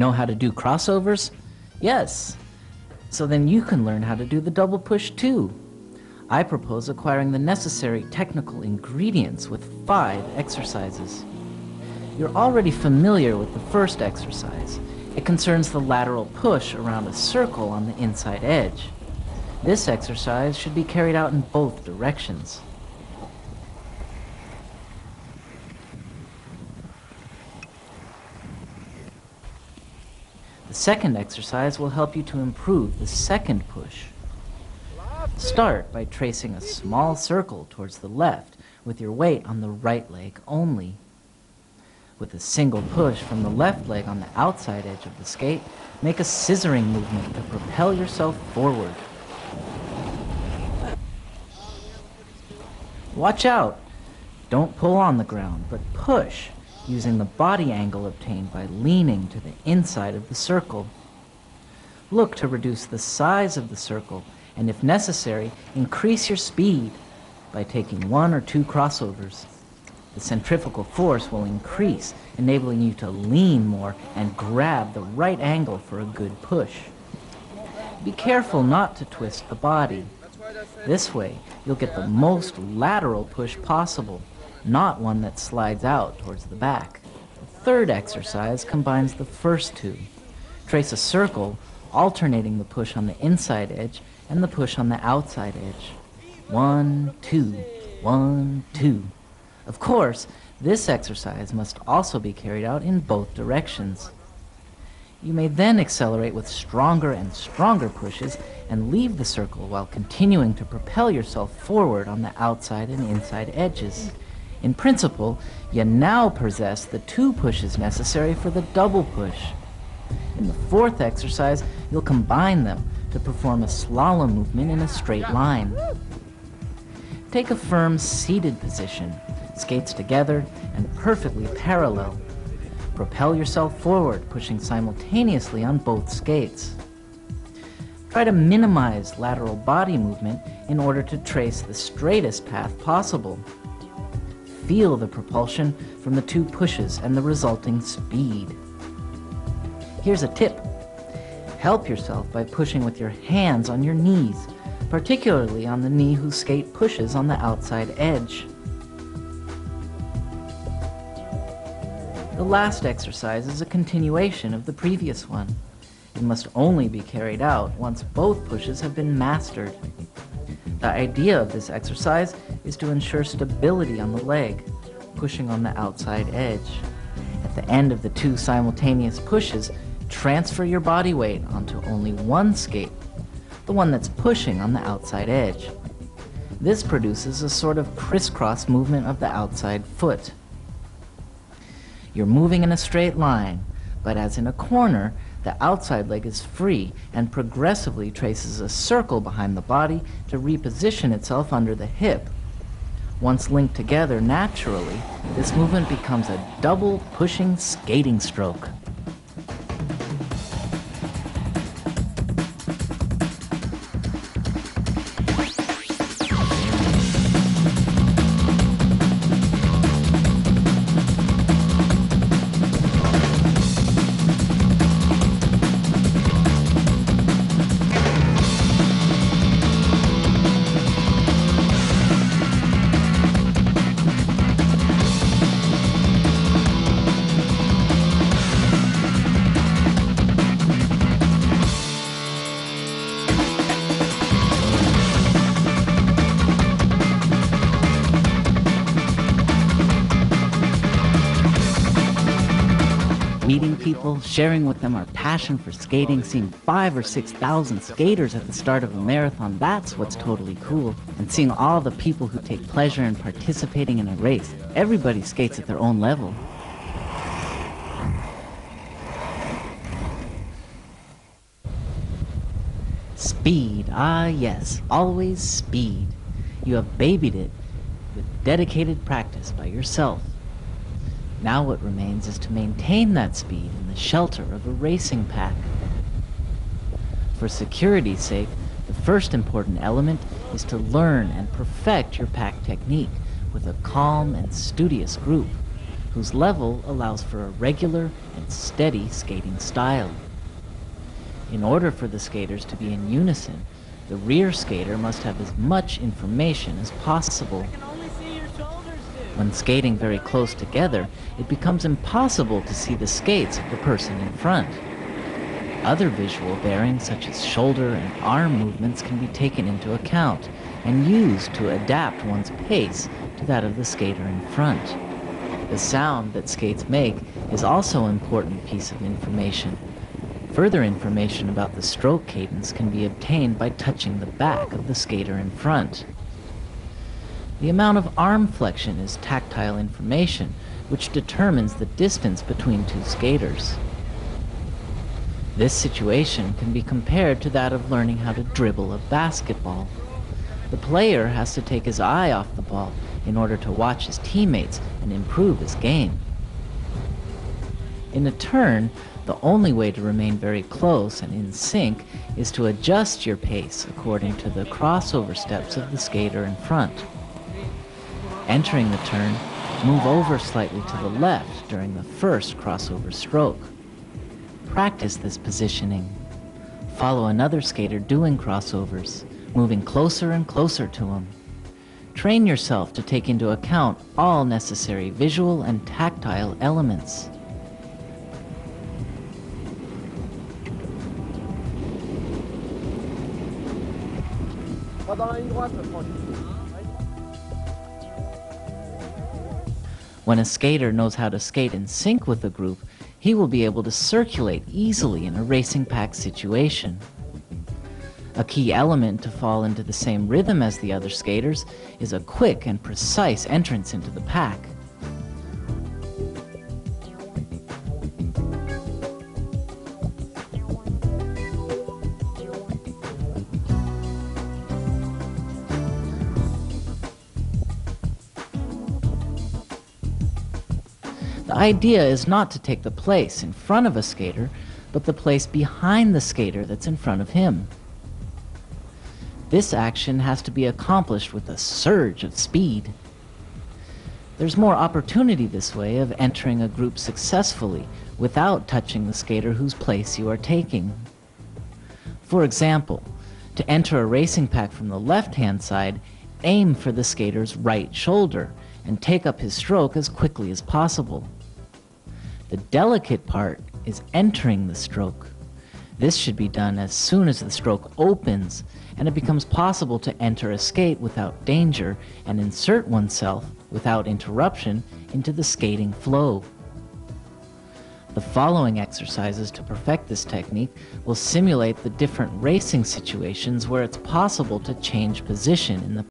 Know how to do crossovers? Yes. So then you can learn how to do the double push too. I propose acquiring the necessary technical ingredients with 5 exercises. You're already familiar with the first exercise. It concerns the lateral push around a circle on the inside edge. This exercise should be carried out in both directions. The second exercise will help you to improve the second push. Start by tracing a small circle towards the left with your weight on the right leg only. With a single push from the left leg on the outside edge of the skate, make a scissoring movement to propel yourself forward. Watch out! Don't pull on the ground, but push, using the body angle obtained by leaning to the inside of the circle. Look to reduce the size of the circle, and if necessary, increase your speed by taking 1 or 2 crossovers. The centrifugal force will increase, enabling you to lean more and grab the right angle for a good push. Be careful not to twist the body. This way, you'll get the most lateral push possible, not one that slides out towards the back. The third exercise combines the first 2. Trace a circle, alternating the push on the inside edge and the push on the outside edge. 1, 2, 1, 2. Of course, this exercise must also be carried out in both directions. You may then accelerate with stronger and stronger pushes and leave the circle while continuing to propel yourself forward on the outside and inside edges. In principle, you now possess the 2 pushes necessary for the double push. In the fourth exercise, you'll combine them to perform a slalom movement in a straight line. Take a firm seated position, skates together and perfectly parallel. Propel yourself forward, pushing simultaneously on both skates. Try to minimize lateral body movement in order to trace the straightest path possible. Feel the propulsion from the 2 pushes and the resulting speed. Here's a tip. Help yourself by pushing with your hands on your knees, particularly on the knee whose skate pushes on the outside edge. The last exercise is a continuation of the previous one. It must only be carried out once both pushes have been mastered. The idea of this exercise is to ensure stability on the leg, pushing on the outside edge. At the end of the 2 simultaneous pushes, transfer your body weight onto only one skate, the one that's pushing on the outside edge. This produces a sort of crisscross movement of the outside foot. You're moving in a straight line, but as in a corner, the outside leg is free and progressively traces a circle behind the body to reposition itself under the hip. Once linked together naturally, this movement becomes a double pushing skating stroke. Meeting people, sharing with them our passion for skating, seeing 5,000 or 6,000 skaters at the start of a marathon, that's what's totally cool. And seeing all the people who take pleasure in participating in a race. Everybody skates at their own level. Speed, ah yes, always speed. You have babied it with dedicated practice by yourself. Now what remains is to maintain that speed in the shelter of a racing pack. For security's sake, the first important element is to learn and perfect your pack technique with a calm and studious group whose level allows for a regular and steady skating style. In order for the skaters to be in unison, the rear skater must have as much information as possible. When skating very close together, it becomes impossible to see the skates of the person in front. Other visual bearings, such as shoulder and arm movements, can be taken into account and used to adapt one's pace to that of the skater in front. The sound that skates make is also an important piece of information. Further information about the stroke cadence can be obtained by touching the back of the skater in front. The amount of arm flexion is tactile information, which determines the distance between two skaters. This situation can be compared to that of learning how to dribble a basketball. The player has to take his eye off the ball in order to watch his teammates and improve his game. In a turn, the only way to remain very close and in sync is to adjust your pace according to the crossover steps of the skater in front. Entering the turn, move over slightly to the left during the first crossover stroke. Practice this positioning. Follow another skater doing crossovers, moving closer and closer to him. Train yourself to take into account all necessary visual and tactile elements. When a skater knows how to skate in sync with the group, he will be able to circulate easily in a racing pack situation. A key element to fall into the same rhythm as the other skaters is a quick and precise entrance into the pack. The idea is not to take the place in front of a skater, but the place behind the skater that's in front of him. This action has to be accomplished with a surge of speed. There's more opportunity this way of entering a group successfully without touching the skater whose place you are taking. For example, to enter a racing pack from the left-hand side, aim for the skater's right shoulder and take up his stroke as quickly as possible. The delicate part is entering the stroke. This should be done as soon as the stroke opens and it becomes possible to enter a skate without danger and insert oneself without interruption into the skating flow. The following exercises to perfect this technique will simulate the different racing situations where it's possible to change position in the